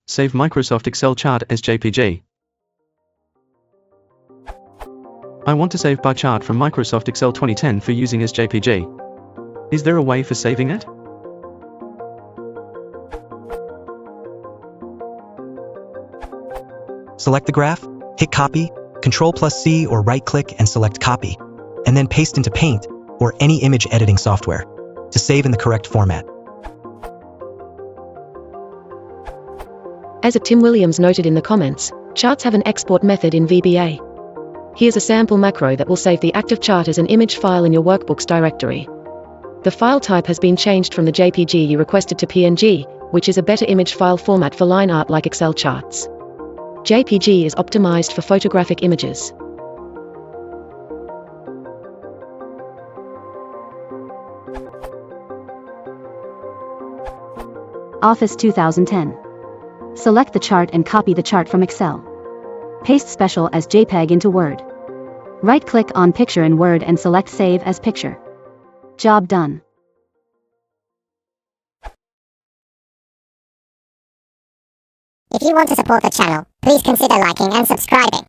Save Microsoft Excel chart as JPG. I want to save bar chart from Microsoft Excel 2010 for using as JPG. Is there a way for saving it? Select the graph, hit Copy, Ctrl+C or right-click and select Copy, and then paste into Paint or any image editing software to save in the correct format. As Tim Williams noted in the comments, charts have an export method in VBA. Here's a sample macro that will save the active chart as an image file in your workbooks directory. The file type has been changed from the JPG you requested to PNG, which is a better image file format for line art like Excel charts. JPG is optimized for photographic images. Office 2010. Select the chart and copy the chart from Excel. Paste Special as JPEG into Word. Right-click on Picture in Word and select Save as Picture. Job done. If you want to support the channel, please consider liking and subscribing.